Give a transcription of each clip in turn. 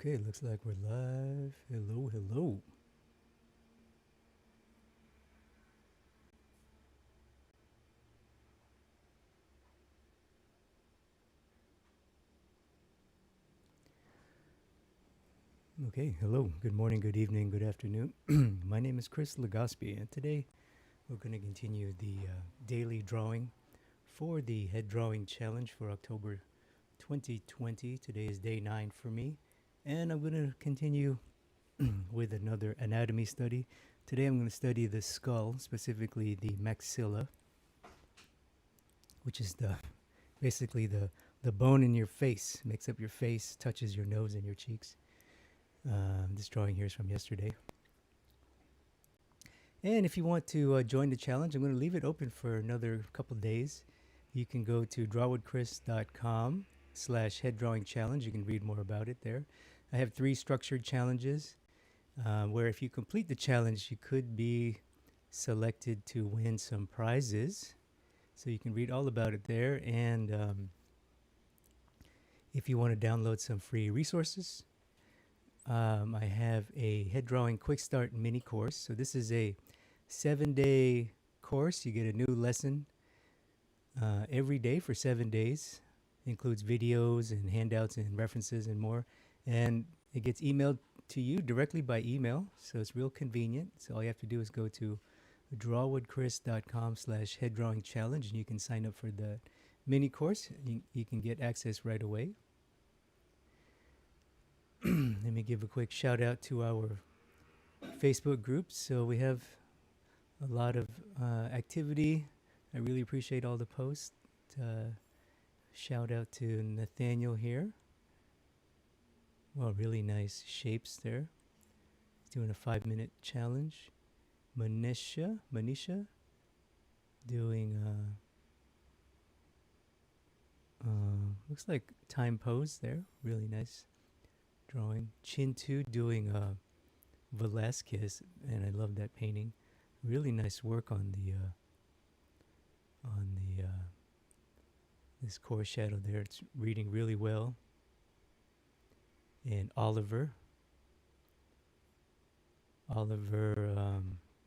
Okay, looks like we're live. Hello, hello. Okay, hello. Good morning, good evening, good afternoon. My name is Chris Legaspi, and today we're going to continue the daily drawing for the head drawing challenge for October 2020. Today is day 9 for me, and I'm going to continue with another anatomy study. Today I'm going to study the skull, specifically the maxilla, which is basically the bone in your face, makes up your face, touches your nose and your cheeks. This drawing here is from yesterday. And if you want to join the challenge, I'm going to leave it open for another couple days. You can go to drawwithchris.com/head drawing challenge. You can read more about it there. I have 3 structured challenges where if you complete the challenge, you could be selected to win some prizes. So you can read all about it there. And if you want to download some free resources, I have a head drawing quick start mini course. So this is a 7-day course. You get a new lesson every day for 7 days. It includes videos and handouts and references and more. And it gets emailed to you directly by email. So it's real convenient. So all you have to do is go to drawwithchris.com/head drawing challenge and you can sign up for the mini course. You can get access right away. Let me give a quick shout out to our Facebook group. So we have a lot of activity. I really appreciate all the posts. Shout out to Nathaniel here. Well, really nice shapes there. He's doing a 5-minute challenge. Manisha doing looks like time pose there. Really nice drawing. Chintu doing Velasquez, and I love that painting. Really nice work on the this core shadow there. It's reading really well. And Oliver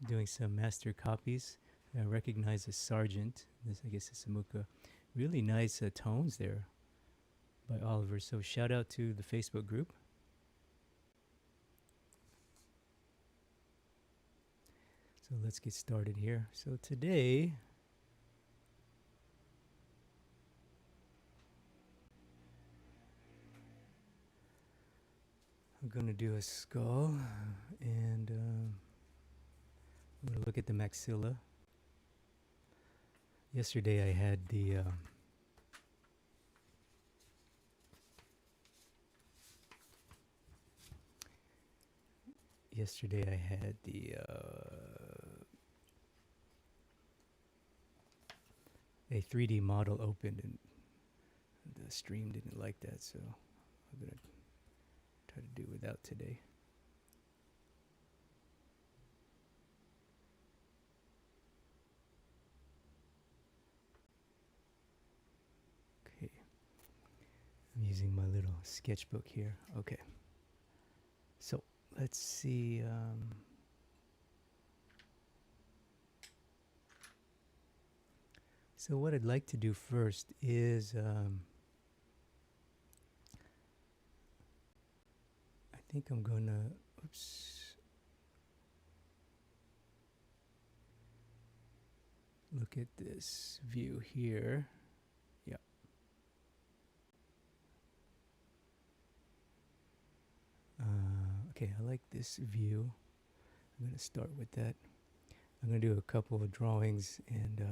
doing some master copies. I recognize a Sargent. This, I guess, is Samuka. Really nice tones there by Oliver. So shout out to the Facebook group. So let's get started here. So today, I'm going to do a skull, and I'm going to look at the maxilla. Yesterday I had the a 3D model opened, and the stream didn't like that, so I'm going to try to do without today. Okay. I'm using my little sketchbook here. Okay. So let's see. So what I'd like to do first is I think I'm gonna look at this view here. Yeah. Okay, I like this view. I'm gonna start with that. I'm gonna do a couple of drawings and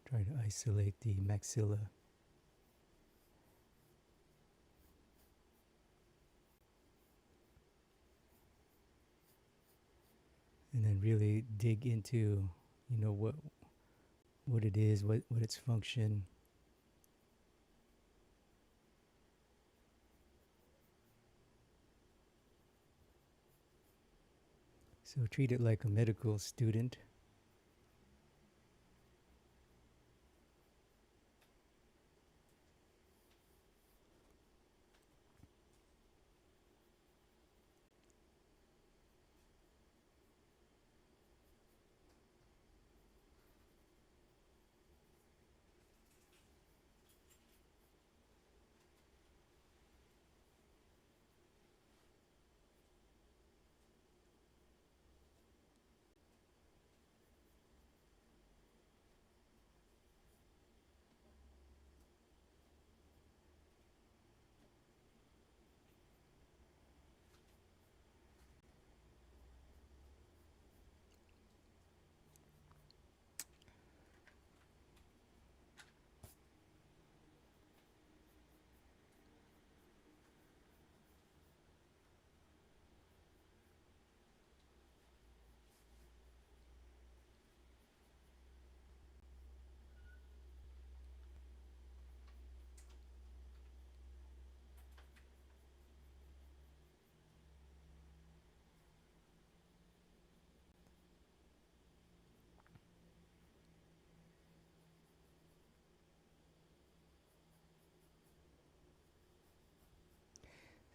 try to isolate the maxilla. And then really dig into, what it is, what its function. So treat it like a medical student.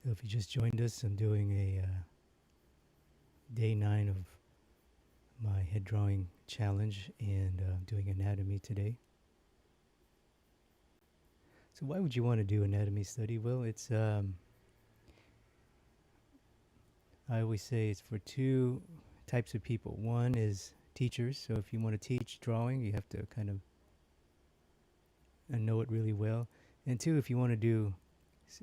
So if you just joined us, I'm doing a day 9 of my head drawing challenge and doing anatomy today. So why would you want to do anatomy study? Well, it's I always say it's for two types of people. One is teachers. So if you want to teach drawing, you have to kind of know it really well. And two, if you want to do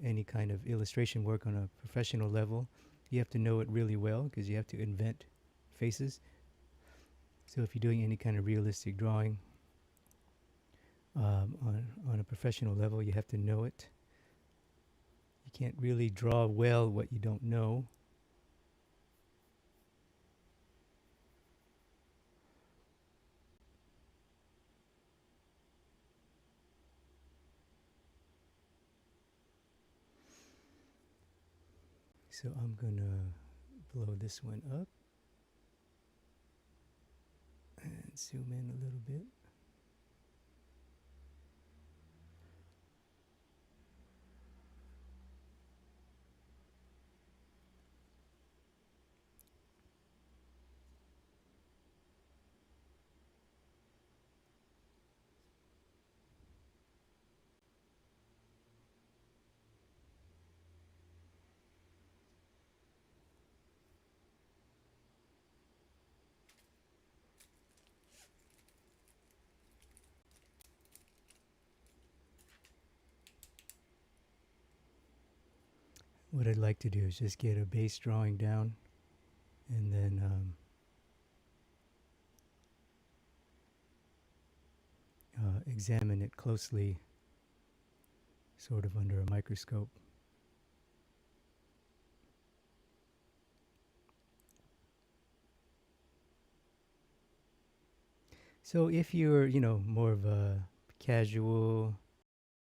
any kind of illustration work on a professional level, you have to know it really well because you have to invent faces. So if you're doing any kind of realistic drawing on a professional level, you have to know it. You can't really draw well what you don't know. So I'm gonna blow this one up and zoom in a little bit. What I'd like to do is just get a base drawing down and then examine it closely, sort of under a microscope. So if you're, more of a casual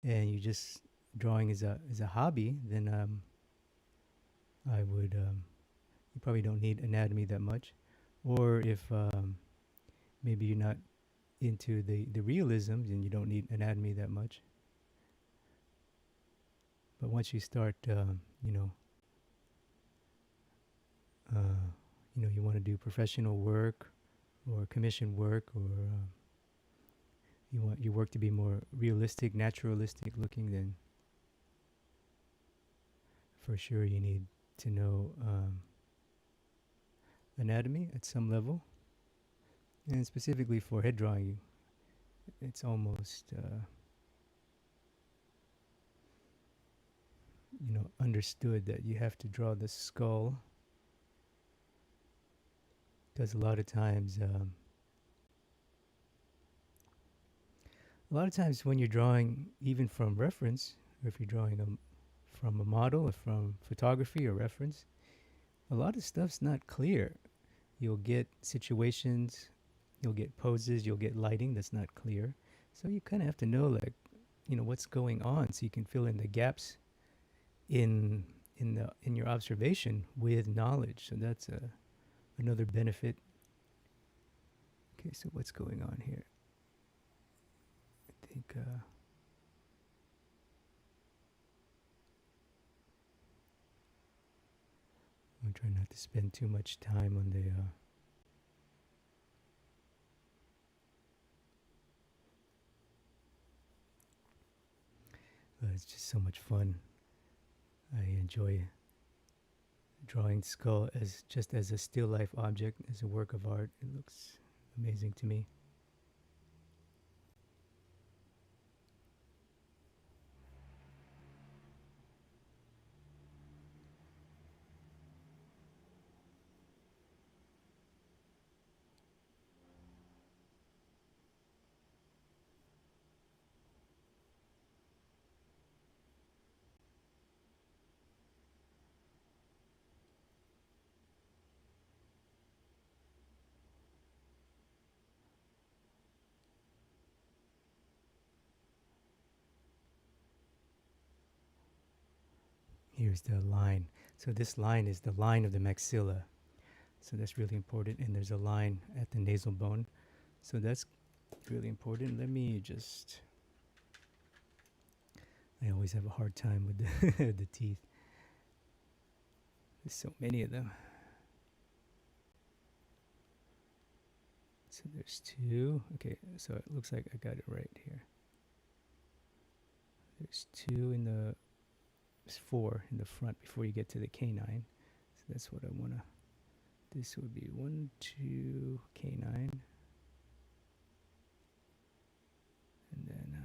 and you just drawing as a hobby, then I would you probably don't need anatomy that much. Or if maybe you're not into the realism, then you don't need anatomy that much. But once you start, you want to do professional work or commission work, or you want your work to be more realistic, naturalistic looking, then for sure you need to know anatomy at some level. And specifically for head drawing, it's almost understood that you have to draw the skull, because a lot of times when you're drawing even from reference, or if you're drawing from a model or from photography or reference, a lot of stuff's not clear. You'll get situations, you'll get poses, you'll get lighting that's not clear. So you kind of have to know, like, what's going on, so you can fill in the gaps in your observation with knowledge. So that's another benefit. Okay, so what's going on here? I think I'm trying not to spend too much time on the it's just so much fun. I enjoy drawing skull as just as a still life object, as a work of art. It looks amazing to me. Here's the line. So this line is the line of the maxilla. So that's really important. And there's a line at the nasal bone. So that's really important. Let me just... I always have a hard time with the, the teeth. There's so many of them. So there's two. Okay, so it looks like I got it right here. There's two in the, there's four in the front before you get to the canine. So that's what I want to, this would be 1, 2, canine. And then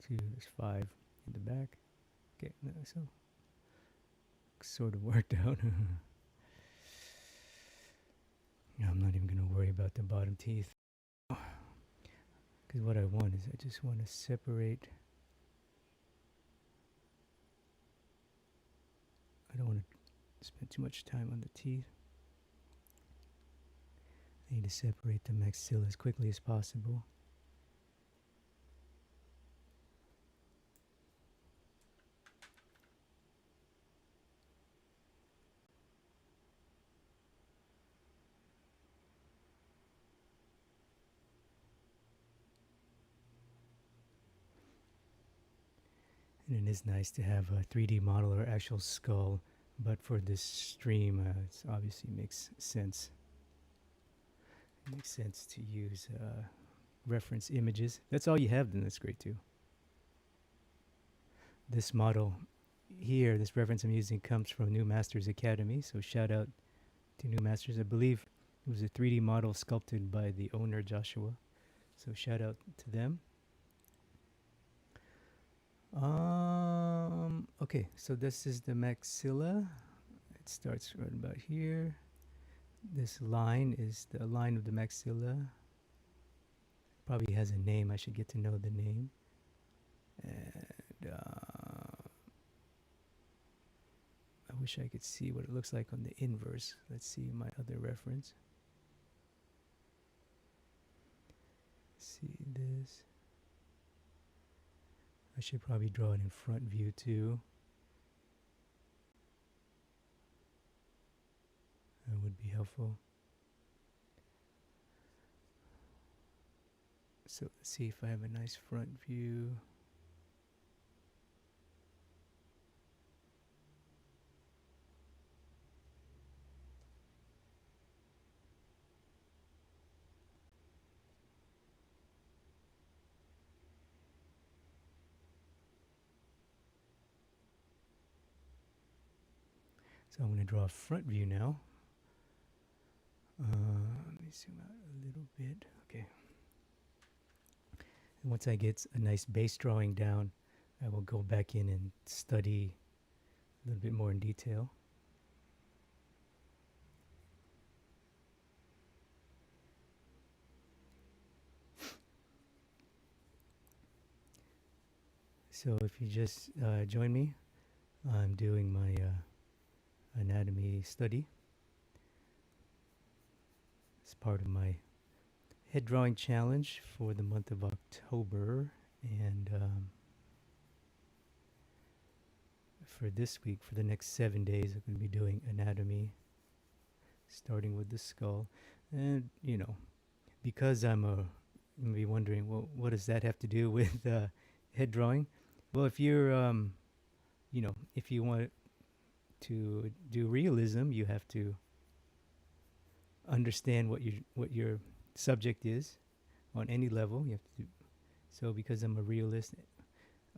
1, 2, there's 5 in the back. Okay, so sort of worked out. I'm not even going to worry about the bottom teeth. Because what I want is I just want to separate. I don't want to spend too much time on the teeth. I need to separate the maxilla as quickly as possible. And it is nice to have a 3D model or actual skull, but for this stream, it obviously makes sense. It makes sense to use reference images. That's all you have, then that's great too. This model here, this reference I'm using comes from New Masters Academy, so shout out to New Masters. I believe it was a 3D model sculpted by the owner, Joshua. So shout out to them. Okay, so this is the maxilla. It starts right about here. This line is the line of the maxilla. Probably has a name. I should get to know the name. And I wish I could see what it looks like on the inverse. Let's see my other reference. See this. I should probably draw it in front view too. That would be helpful. So let's see if I have a nice front view. So I'm going to draw a front view now. Let me zoom out a little bit. Okay. And once I get a nice base drawing down, I will go back in and study a little bit more in detail. So if you just join me, I'm doing my anatomy study. It's part of my head drawing challenge for the month of October. And for this week, for the next 7 days, I'm going to be doing anatomy, starting with the skull. And, you know, because I'm a, you may be wondering, well, what does that have to do with head drawing? Well, if you're, you know, if you want to do realism, you have to understand what your subject is on any level. You have to do, so because I'm a realist,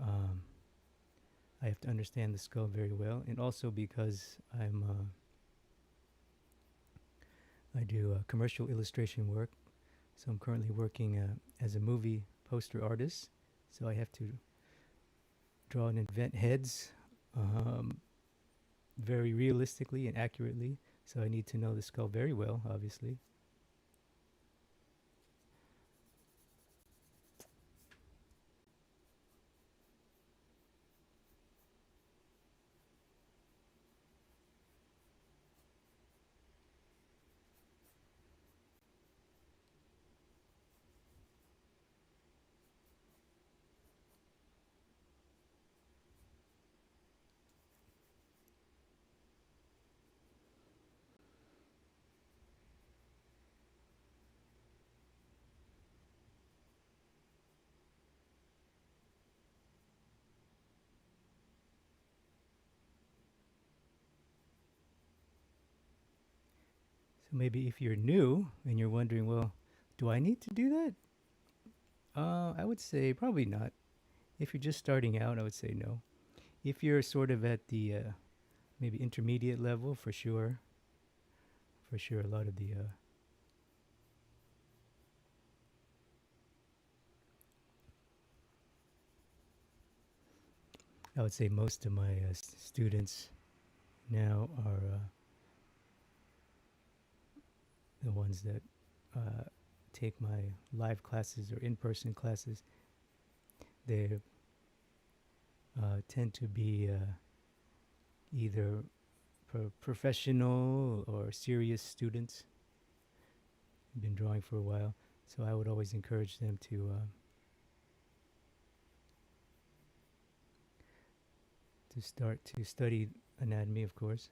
I have to understand the skull very well, and also because I do commercial illustration work. So I'm currently working as a movie poster artist. So I have to draw and invent heads very realistically and accurately. So I need to know the skull very well, obviously. So maybe if you're new and you're wondering, well, do I need to do that? I would say probably not. If you're just starting out, I would say no. If you're sort of at the maybe intermediate level, for sure, a lot of the I would say most of my students now are the ones that uh, take my live classes or in-person classes. They tend to be either professional or serious students. Been drawing for a while, so I would always encourage them to start to study anatomy, of course.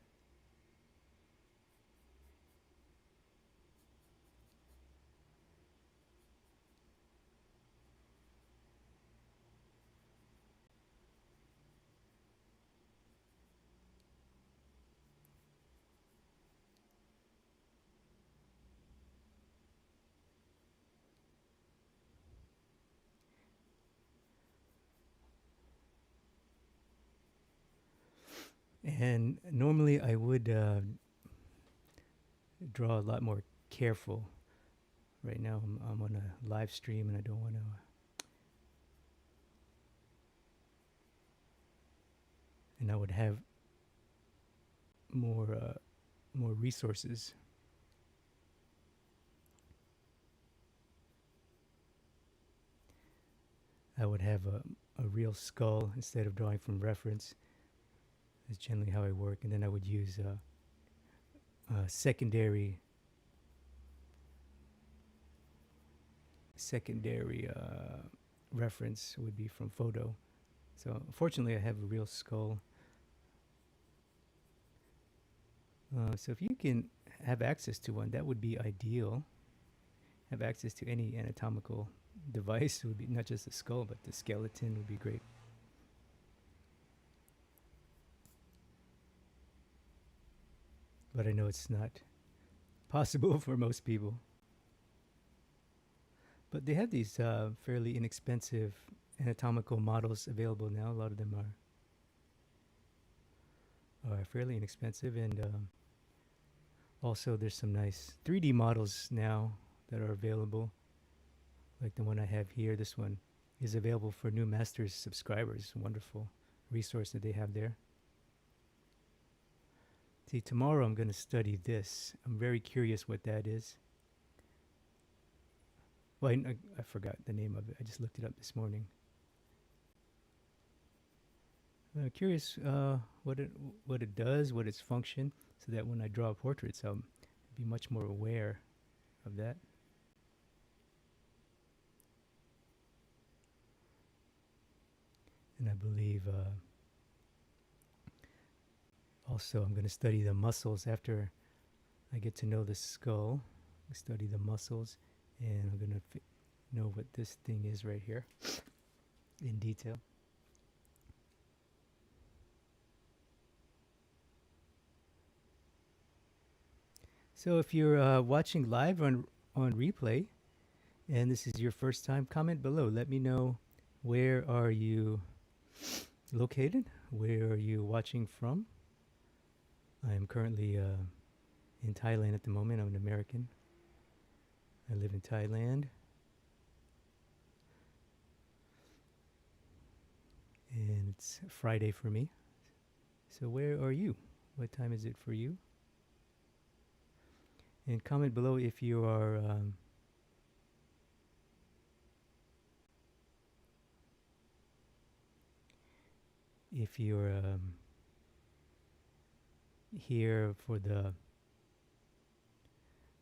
And normally I would draw a lot more careful. Right now I'm on a live stream and I don't want to, and I would have more resources. I would have a real skull instead of drawing from reference. That's generally how I work, and then I would use secondary reference would be from photo. So fortunately, I have a real skull. So if you can have access to one, that would be ideal. Have access to any anatomical device would be not just the skull, but the skeleton would be great. But I know it's not possible for most people. But they have these fairly inexpensive anatomical models available now. A lot of them are fairly inexpensive, and also there's some nice 3D models now that are available, like the one I have here. This one is available for new Masters subscribers. Wonderful resource that they have there. See, tomorrow I'm going to study this. I'm very curious what that is. Well, I forgot the name of it. I just looked it up this morning. Curious what it does, what its function, so that when I draw portraits, I'll be much more aware of that. And I believe also I'm going to study the muscles after I get to know the skull. I study the muscles, and I'm going to know what this thing is right here in detail. So if you're watching live on replay, and this is your first time, comment below. Let me know, where are you located? Where are you watching from? I am currently in Thailand at the moment. I'm an American. I live in Thailand. And it's Friday for me. So where are you? What time is it for you? And comment below if you are here for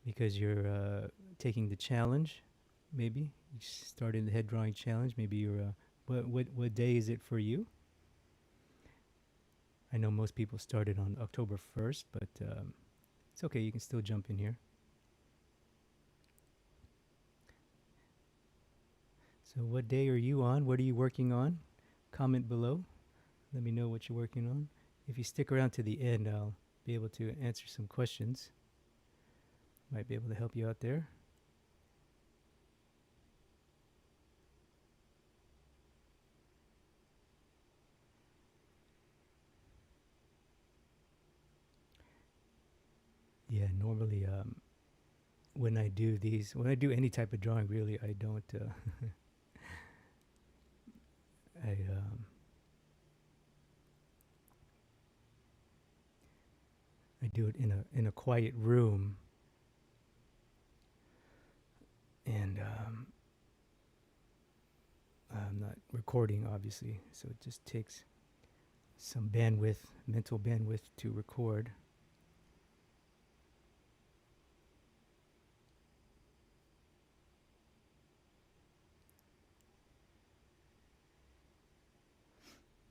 because you're taking the challenge. Maybe you started the head drawing challenge. Maybe you're what day is it for you? I know most people started on October 1st, but it's okay. You can still jump in here. So what day are you on? What are you working on? Comment below. Let me know what you're working on. If you stick around to the end, I'll be able to answer some questions. Might be able to help you out there. Yeah, normally when I do these, when I do any type of drawing, really, I don't. I I do it in a quiet room, and I'm not recording, obviously, so it just takes some bandwidth, mental bandwidth, to record.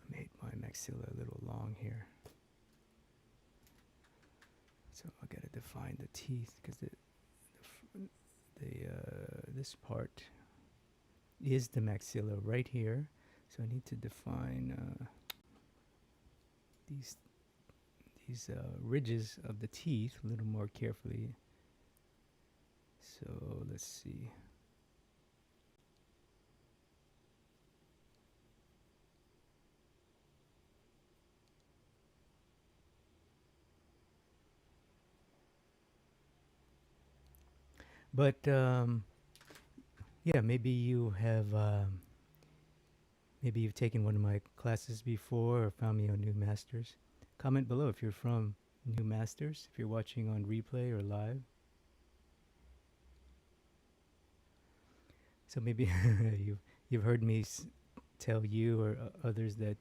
I made my maxilla a little long here, so I gotta define the teeth because this part is the maxilla right here. So I need to define these ridges of the teeth a little more carefully. So let's see. But yeah, maybe you have maybe you've taken one of my classes before or found me on New Masters. Comment below if you're from New Masters, if you're watching on replay or live. So maybe you've heard me tell you or others that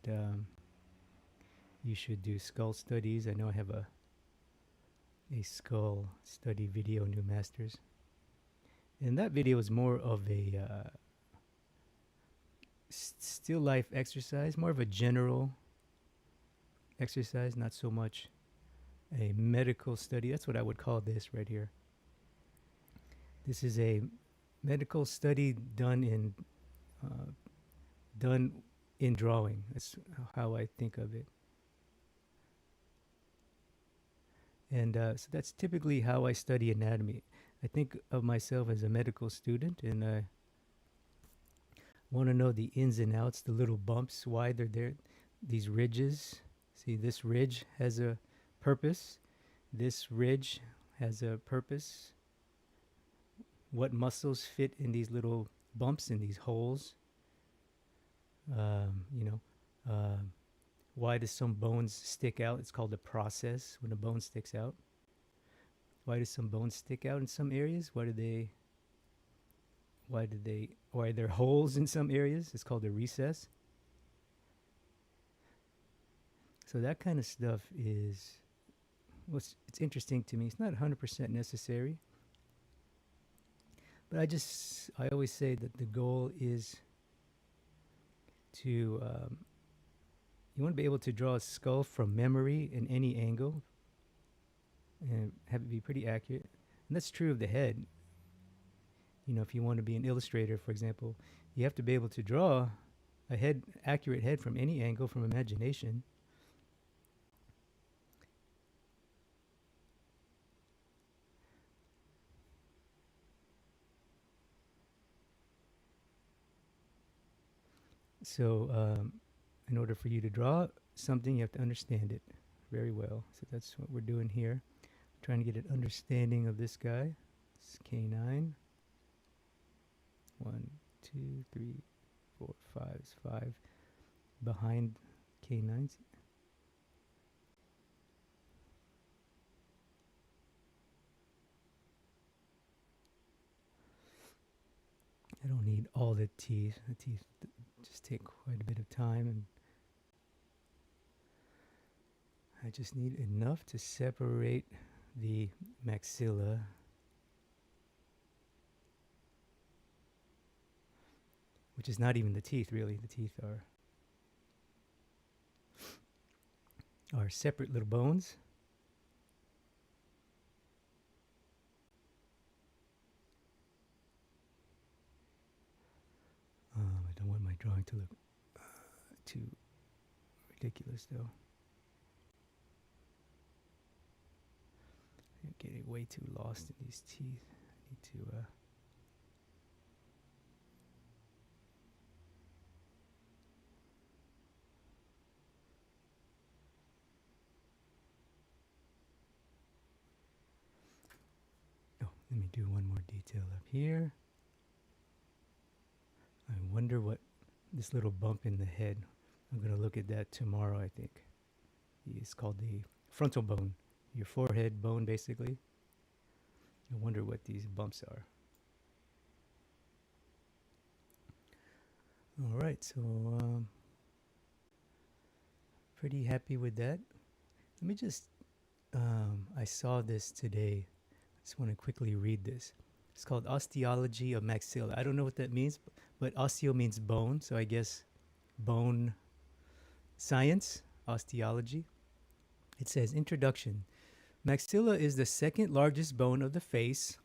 you should do skull studies. I know I have a skull study video, New Masters. And that video is more of a still life exercise, more of a general exercise, not so much a medical study. That's what I would call this right here. This is a medical study done in drawing. That's how I think of it. And so that's typically how I study anatomy. I think of myself as a medical student, and I want to know the ins and outs, the little bumps, why they're there, these ridges. See, this ridge has a purpose. This ridge has a purpose. What muscles fit in these little bumps, in these holes? Why do some bones stick out? It's called a process when a bone sticks out. Why do some bones stick out in some areas? Why are there holes in some areas? It's called a recess. So that kind of stuff is, well, it's interesting to me. It's not 100% necessary. But I always say that the goal is to, you want to be able to draw a skull from memory in any angle and have it be pretty accurate. And that's true of the head. You know, if you want to be an illustrator, for example, you have to be able to draw a accurate head from any angle from imagination. So in order for you to draw something, you have to understand it very well. So that's what we're doing here. Trying to get an understanding of this guy. It's K9. 1, 2, 3, 4, 5 is 5 behind K9s. I don't need all the teeth. The teeth just take quite a bit of time, and I just need enough to separate the maxilla which is not even the teeth, really. The teeth are separate little bones. I don't want my drawing to look too ridiculous, though. I'm getting way too lost in these teeth. I need to. Oh, let me do one more detail up here. I wonder what this little bump in the head. I'm gonna look at that tomorrow. I think it's called the frontal bone, your forehead bone, basically. I wonder what these bumps are. All right, so pretty happy with that. Let me just, I saw this today. I just want to quickly read this. It's called Osteology of Maxilla. I don't know what that means, but osteo means bone, so I guess bone science, osteology. It says, Introduction. Maxilla is the second largest bone of the face,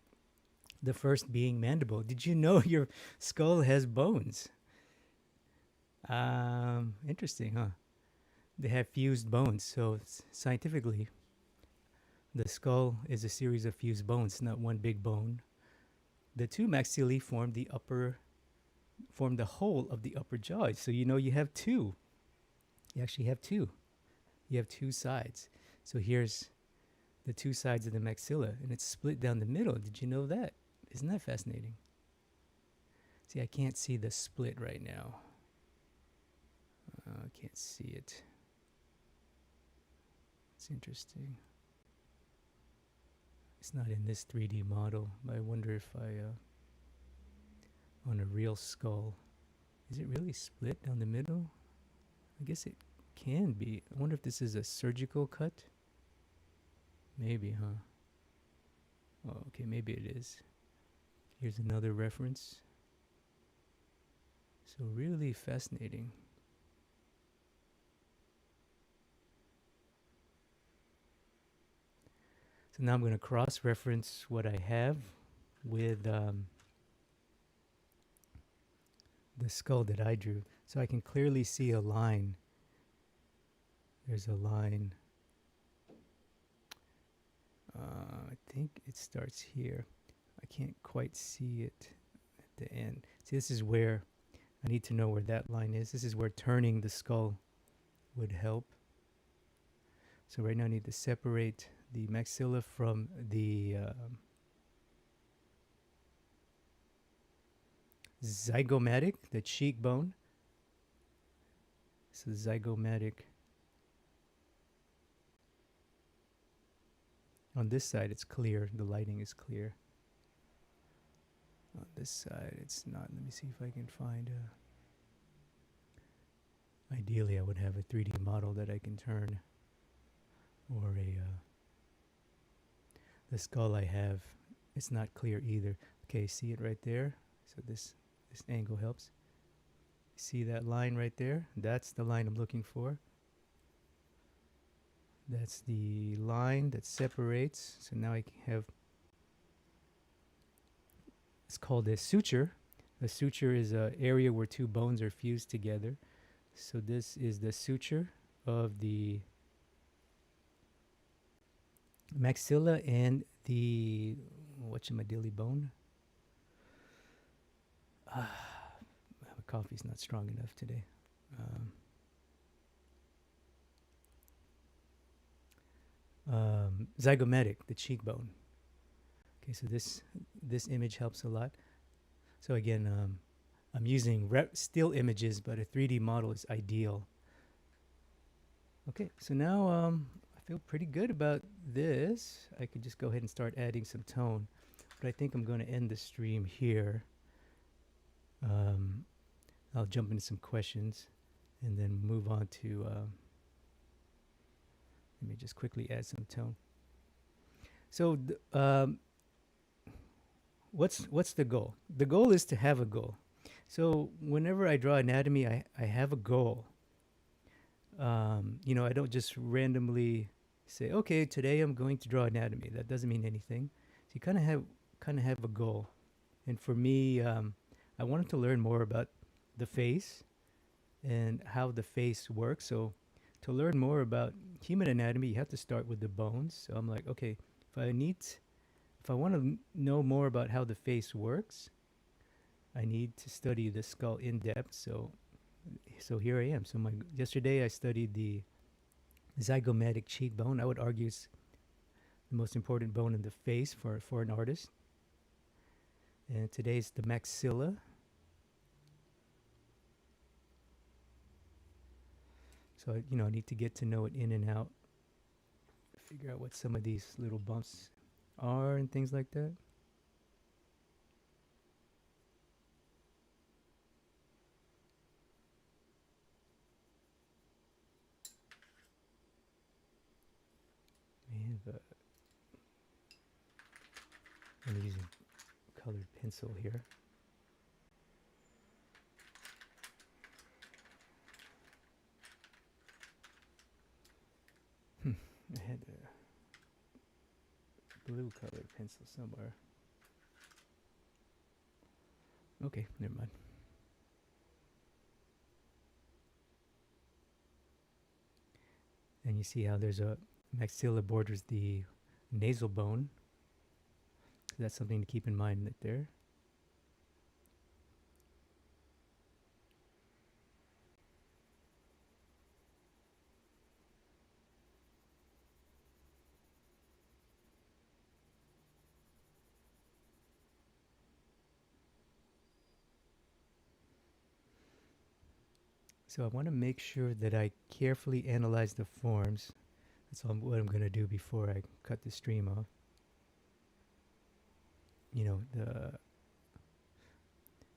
the first being mandible. Did you know your skull has bones? Interesting, huh? They have fused bones, so scientifically, the skull is a series of fused bones, not one big bone. The two maxillae form the whole of the upper jaw. So you know you have two. You actually have two. You have two sides. So here's the two sides of the maxilla, and it's split down the middle. Did you know that? Isn't that fascinating? See, I can't see the split right now. I can't see it. It's interesting. It's not in this 3D model, but I wonder if on a real skull, is it really split down the middle? I guess it can be. I wonder if this is a surgical cut. Maybe, huh? Oh, okay, maybe it is. Here's another reference. So really fascinating. So now I'm going to cross-reference what I have with the skull that I drew. So I can clearly see a line. There's a line. I think it starts here. I can't quite see it at the end. See, this is where I need to know where that line is. This is where turning the skull would help. So right now I need to separate the maxilla from the zygomatic, the cheekbone. So zygomatic. On this side it's clear, the lighting is clear. On this side it's not. Let me see if I can find ideally I would have a 3D model that I can turn, or the skull I have, it's not clear either. Okay, see it right there? So this angle helps. See that line right there? That's the line I'm looking for. That's the line that separates. So now I have, it's called a suture. A suture is an area where two bones are fused together. So this is the suture of the maxilla and the whatchamadilly bone. My coffee's not strong enough today. Zygomatic, the cheekbone. Okay, so this image helps a lot. So again, I'm using still images, but a 3D model is ideal. Okay, so now I feel pretty good about this. I could just go ahead and start adding some tone, but I think I'm going to end the stream here. I'll jump into some questions and then move on to, let me just quickly add some tone. So what's the goal? The goal is to have a goal. So whenever I draw anatomy, I have a goal. You know, I don't just randomly say, okay, today I'm going to draw anatomy. That doesn't mean anything. So you kind of have a goal. And for me, I wanted to learn more about the face and how the face works. So to learn more about human anatomy, you have to start with the bones. So I'm like, okay, if I want to know more about how the face works, I need to study the skull in depth. So here I am. So yesterday I studied the zygomatic cheekbone. I would argue it's the most important bone in the face for an artist. And today's the maxilla. So I need to get to know it in and out, figure out what some of these little bumps are and things like that. I'm using colored pencil here. I had a blue colored pencil somewhere. Okay, never mind. And you see how there's a maxilla borders the nasal bone. So that's something to keep in mind right there. So I want to make sure that I carefully analyze the forms. That's what I'm going to do before I cut the stream off.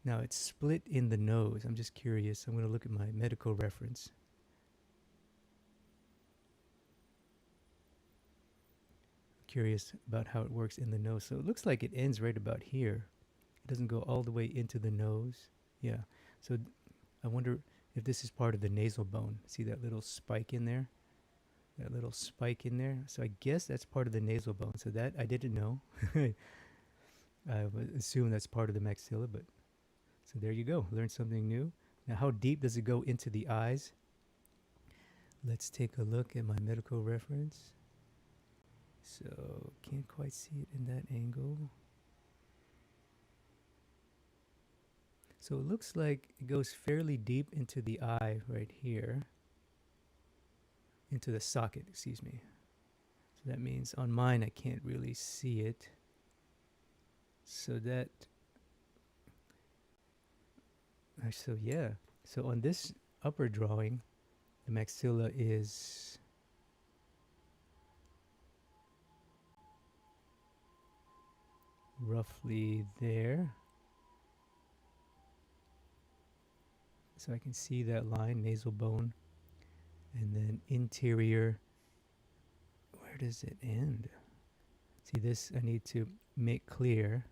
Now it's split in the nose. I'm just curious. I'm going to look at my medical reference. Curious about how it works in the nose. So it looks like it ends right about here. It doesn't go all the way into the nose. Yeah. So I wonder if this is part of the nasal bone. See that little spike in there? That little spike in there. So I guess that's part of the nasal bone. So that I didn't know. I would assume that's part of the maxilla, but so there you go. Learn something new. Now, how deep does it go into the eyes? Let's take a look at my medical reference. So can't quite see it in that angle. So it looks like it goes fairly deep into the eye right here. Into the socket, excuse me. So that means on mine I can't really see it. So yeah. So on this upper drawing, the maxilla is roughly there. So I can see that line, nasal bone, and then interior. Where does it end? See this, I need to make clear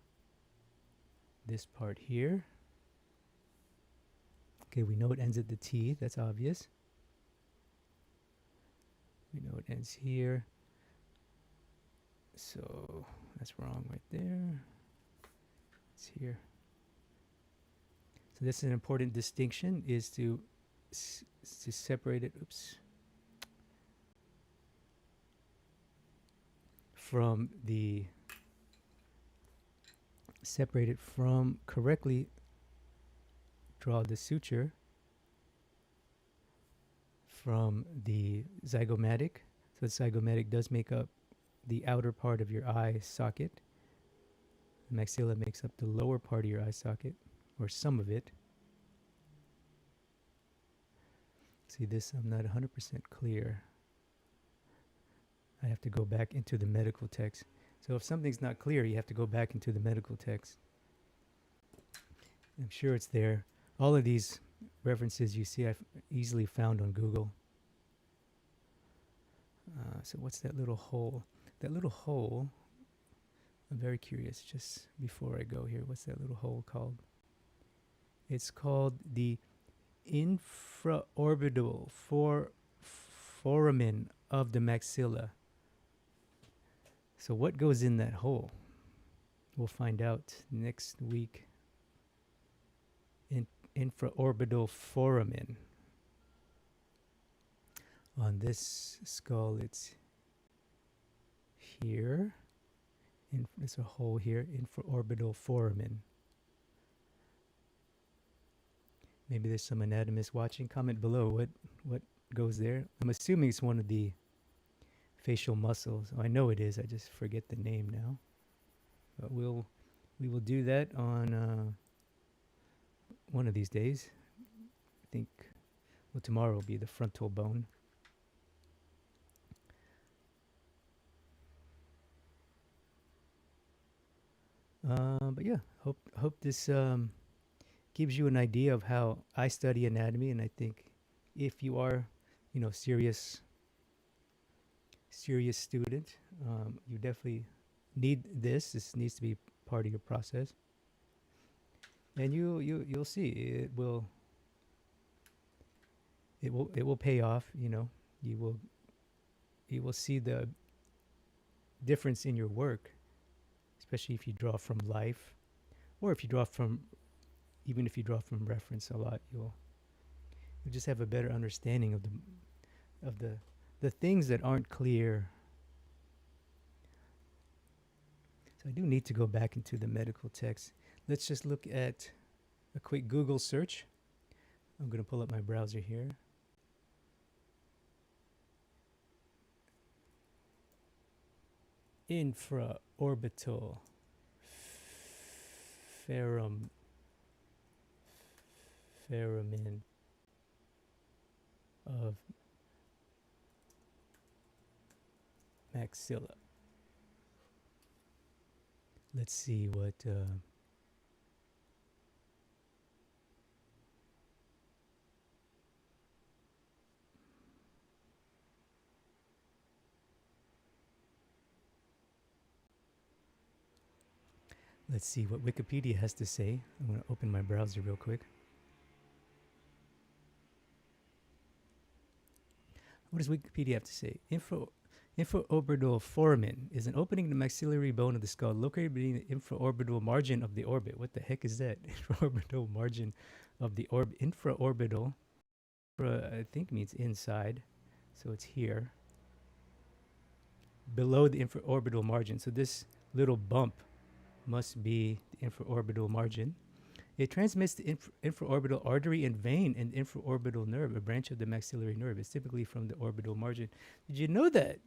this part here. Okay, we know it ends at the teeth, that's obvious. We know it ends here. So that's wrong right there. It's here. So this is an important distinction, is to separate it, from correctly draw the suture from the zygomatic. So the zygomatic does make up the outer part of your eye socket. The maxilla makes up the lower part of your eye socket, or some of it. See this, I'm not 100% clear. I have to go back into the medical text. So if something's not clear, you have to go back into the medical text. I'm sure it's there. All of these references you see I've easily found on Google. So what's that little hole? That little hole, I'm very curious, just before I go here, what's that little hole called? It's called the infraorbital foramen of the maxilla. So what goes in that hole? We'll find out next week. Infraorbital foramen. On this skull, it's here. There's a hole here, infraorbital foramen. Maybe there's some anatomists watching. Comment below what goes there. I'm assuming it's one of the facial muscles. Oh, I know it is. I just forget the name now. But we will do that on one of these days. I think well tomorrow will be the frontal bone. But yeah, hope this gives you an idea of how I study anatomy, and I think if you are, serious student, you definitely need this. This needs to be part of your process, and you'll see it will pay off. You will see the difference in your work, especially if you draw from life, or if you draw from even if you draw from reference a lot, you'll just have a better understanding of the things that aren't clear. So I do need to go back into the medical text. Let's just look at a quick Google search. I'm going to pull up my browser here. Infraorbital foramen of maxilla. Let's see what let's see what Wikipedia has to say. I'm going to open my browser real quick. What does Wikipedia have to say? Infraorbital foramen is an opening in the maxillary bone of the skull located between the infraorbital margin of the orbit. What the heck is that? Infraorbital margin of the orbit. Infraorbital, I think means inside. So it's here. Below the infraorbital margin. So this little bump must be the infraorbital margin. It transmits the infraorbital artery and vein and infraorbital nerve, a branch of the maxillary nerve. It's typically from the orbital margin. Did you know that?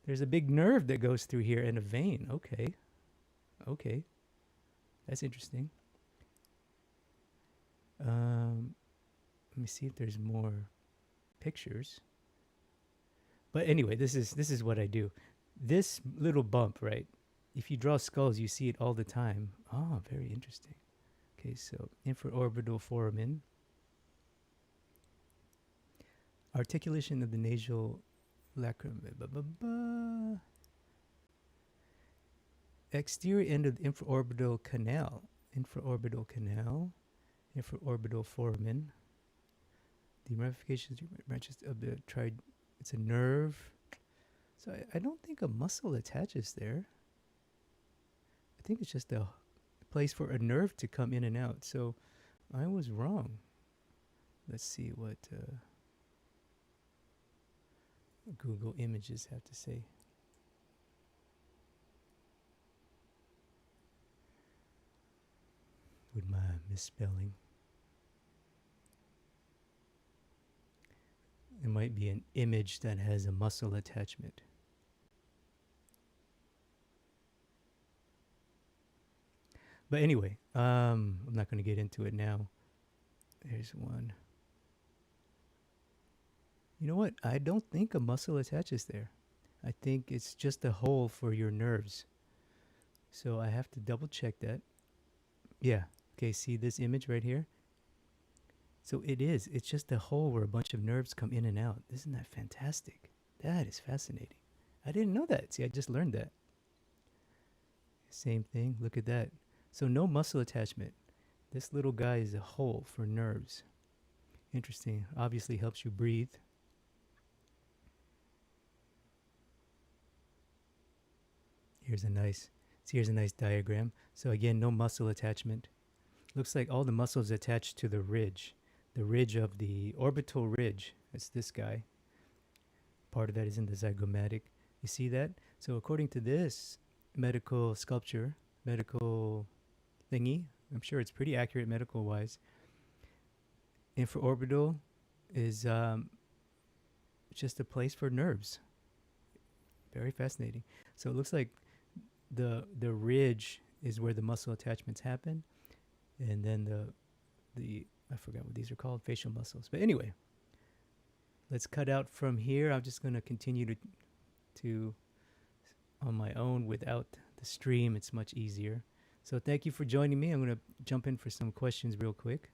There's a big nerve that goes through here and a vein. Okay. Okay. That's interesting. Let me see if there's more pictures. But anyway, this is what I do. This little bump, right? If you draw skulls, you see it all the time. Oh, very interesting. Okay, so infraorbital foramen. Articulation of the nasal lacrima. Exterior end of the infraorbital canal. Infraorbital canal. Infraorbital foramen. The ramifications branches of the it's a nerve. So I don't think a muscle attaches there. I think it's just a place for a nerve to come in and out. So I was wrong. Let's see what Google Images have to say. With my misspelling. It might be an image that has a muscle attachment. But anyway, I'm not going to get into it now. There's one. You know what? I don't think a muscle attaches there. I think it's just a hole for your nerves. So I have to double check that. Yeah. Okay, see this image right here? So it is. It's just a hole where a bunch of nerves come in and out. Isn't that fantastic? That is fascinating. I didn't know that. See, I just learned that. Same thing. Look at that. So no muscle attachment. This little guy is a hole for nerves. Interesting. Obviously helps you breathe. Here's a nice diagram. So again, no muscle attachment. Looks like all the muscles attached to the ridge of the orbital ridge. It's this guy. Part of that is in the zygomatic. You see that? So according to this, medical sculpture, medical thingy. I'm sure it's pretty accurate medical wise. Infraorbital is just a place for nerves. Very fascinating. So it looks like the ridge is where the muscle attachments happen, and then the I forgot what these are called, facial muscles. But anyway, let's cut out from here. I'm just going to continue to on my own without the stream. It's much easier. So thank you for joining me. I'm going to jump in for some questions real quick.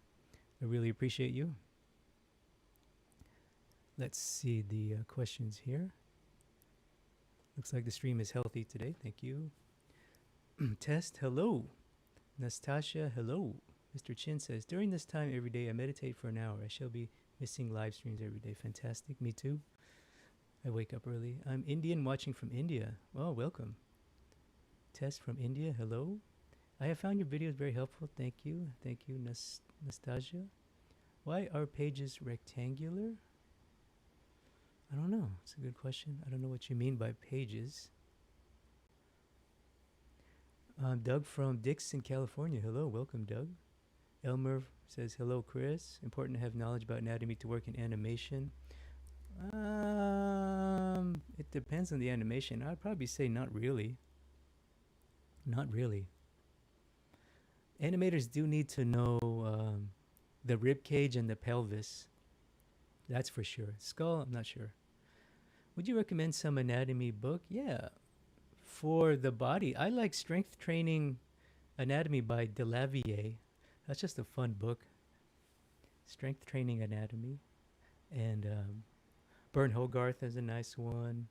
I really appreciate you. Let's see the questions here. Looks like the stream is healthy today. Thank you. Test, hello. Nastasha, hello. Mr. Chin says, during this time every day, I meditate for an hour. I shall be missing live streams every day. Fantastic. Me too. I wake up early. I'm Indian watching from India. Oh, welcome. Test from India, hello. I have found your videos very helpful. Thank you. Thank you, Nastasia. Why are pages rectangular? I don't know. It's a good question. I don't know what you mean by pages. Doug from Dixon, California. Hello, welcome, Doug. Elmer says, hello, Chris. Important to have knowledge about anatomy to work in animation. It depends on the animation. I'd probably say not really. Not really. Animators do need to know the rib cage and the pelvis. That's for sure. Skull, I'm not sure. Would you recommend some anatomy book? Yeah. For the body, I like Strength Training Anatomy by Delavier. That's just a fun book. Strength Training Anatomy. And Bern Hogarth is a nice one.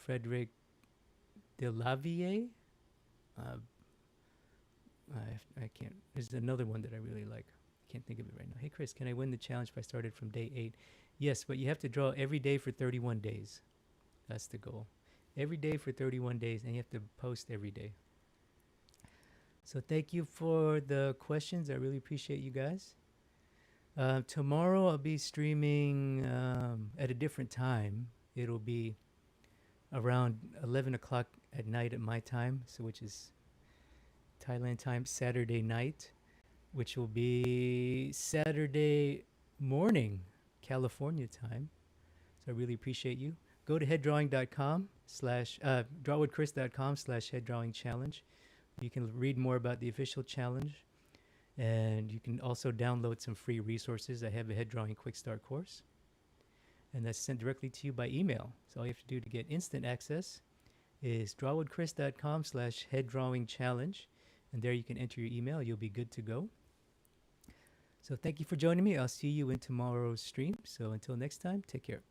Frederick Delavier. I can't. There's another one that I really like. I can't think of it right now. Hey, Chris, can I win the challenge if I started from day 8? Yes, but you have to draw every day for 31 days. That's the goal. Every day for 31 days, and you have to post every day. So thank you for the questions. I really appreciate you guys. Tomorrow I'll be streaming at a different time. It'll be around 11 o'clock at night at my time, so which is Thailand time, Saturday night, which will be Saturday morning, California time. So I really appreciate you. Go to headdrawing.com drawwithchris.com/headdrawingchallenge. You can read more about the official challenge, and you can also download some free resources. I have a head drawing quick start course, and that's sent directly to you by email. So all you have to do to get instant access is drawwithchris.com/headdrawingchallenge, and there you can enter your email. You'll be good to go. So thank you for joining me. I'll see you in tomorrow's stream. So until next time, take care.